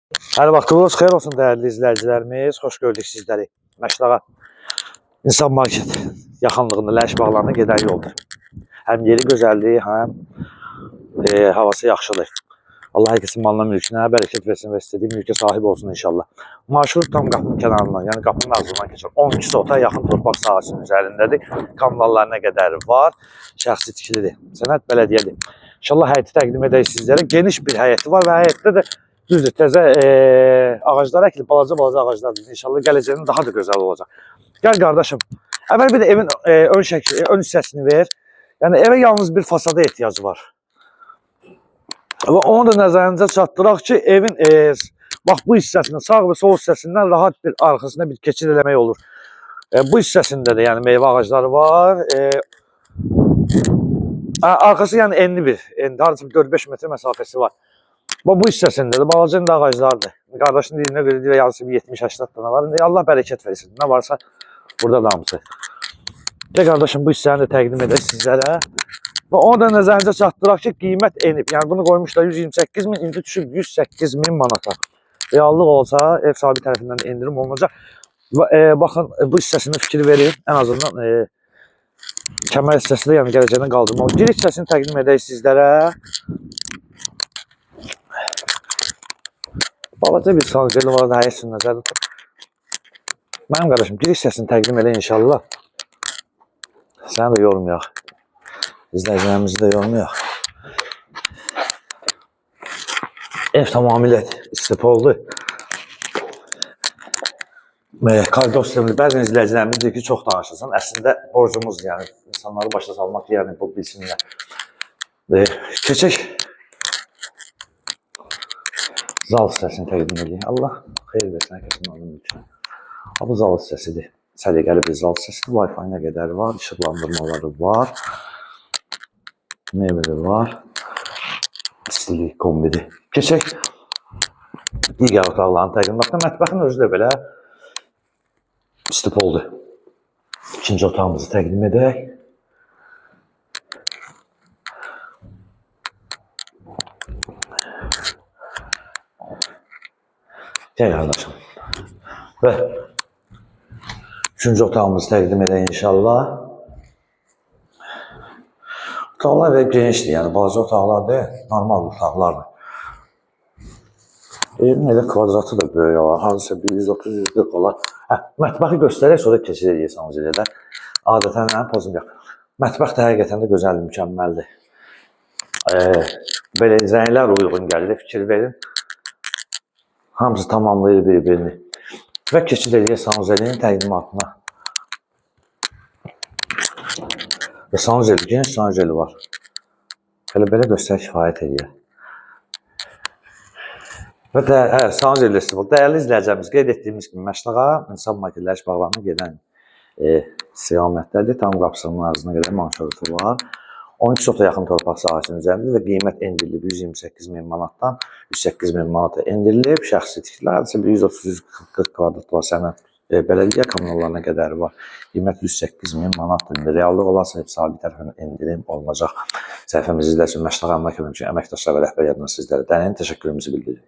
Hər vaxtınız xeyir olsun dəyərli izləyicilərimiz. Xoş gördük sizləri. Məşdağa İnsan Market yaxınlığında Ləş bağlarına gedən yoldur. Həm yeri gözəldir, həm havası yaxşıdır. Allah hər kəsin malına, mülkünə bərəkət versin və istədiyi mülkə sahib olsun inşallah. Marşrut tam qapının kənarından, yəni qapının ağzından keçir. 12 sota yaxın torpaq sahəsinin üzərindədir. Kanallarına qədər var. Şəxsi tikilidir. Sənəd bələdiyyədir. İnşallah həyəti təqdim edək sizlərə. Geniş bir həyəti var və həyətdə də düzdür, təzə ağaclar əkilib, balaca ağaclardır. İnşallah gələcəyinin daha da gözəl olacaq. Gəl qardaşım, əvvəl bir də evin ön hissəsini ver. Yəni evə yalnız bir fasada ehtiyacı var. Və onu da nəzərinizə çatdıraq ki, evin bax bu hissəsindən, sağ və sol hissəsindən rahat bir arxasına bir keçid eləmək olur. Bu hissəsində də yəni meyvə ağacları var. Arxası yəni enli bir, harcı 4-5 metr məsafəsi var. Bu hissəsində də balaca ağaclardır. Qardaşın dilinə görə deyir, yarısı bir 70-80 dana var. Allah bərəkət versin. Nə varsa burada da hamısı. Qardaşım bu hissəni də təqdim edək sizlərə. Və onu da nəzərinizə çatdıraq ki, qiymət enib. Yəni bunu qoymuşlar 128 min, indi düşüb 108 min manata. Reallıq olsa ev sahibi tərəfindən endirim olunacaq. Və baxın bu hissəsində fikir verin. Ən azından kəmər hissəsi də yəni gələcəyinə qaldırmaq. Bir hissəsini təqdim edək sizlərə. Balaca bir sancılı var da həyəsin nəzərdə tutun. Mənim qardaşım, bir hissəsini təqdim elə inşallah. Səni də yormayaq. İzləyicilərimizi də yormayaq. Ev tamamilə istif oldu. Koridor sistemli. Bəzən izləyicilərimiz deyir ki, çox danışırsan. Əslində borcumuzdur, yəni insanları başa salmaq, yəni bu bilsinlər. Keçək. Zal hissəsini təqdim edeyim. Allah xeyir versin, hər kəsin alın üçün. Bu zal hissəsidir. Səliqəli bir zal hissəsidir. Wi-Fi-nə qədər var, işıqlandırmaları var. Meyvəli var. İstilik kombidi. Keçək. Digər otaqların təqdim. Baxın, mətbəxin özü də belə istif oldu. İkinci otağımızı təqdim edək. Gəl qardaşım. Və üçüncü otağımızı təqdim edək inşallah. Otaqlar və genişdir, yəni bazı otaqlar deyil, normal otaqlardır. Evin elə kvadratı da böyük olar, hansısa 130-140 olar. Mətbəxi göstərək, sonra keçid edək sanıcıda. Adətən pozum yox. Mətbəx də həqiqətən də gözəldir, mükəmməldir. Belə zənglər uyğun gəlir, fikir verin. Hamısı tamamlayır bir-birini. Və keçid edək sanıcının təqdimatına. Və sanıcılı, geniş sanıcılı var. Hələ belə göstərək kifayət edir. Və sanıcılı istif oldu. Dəyərli izləyəcəyimiz, qeyd etdiyimiz kimi Məşdağa İnsan Market Ləş bağlarına gedən istiqamətdədir. Tam qapısının ağzına qədər marşrutu var. 12 sota yaxın torpaq sahəsinin üzərində və qiymət endirilib 128 min manatdan 108 min manata endirilib. Şəxsi tikilər isə 130-140 kvadrat var sənəd bələdiyyə kommunallarına qədər var. Qiymət 108 min manatdır. Reallıq olarsa ev sahibi tərəfindən endirim olunacaq. Səhifəmizi izləsin. Məşdağa Əmək Mülki əməkdaşlar və rəhbər adına sizlərə dərin təşəkkürümüzü bildiririk.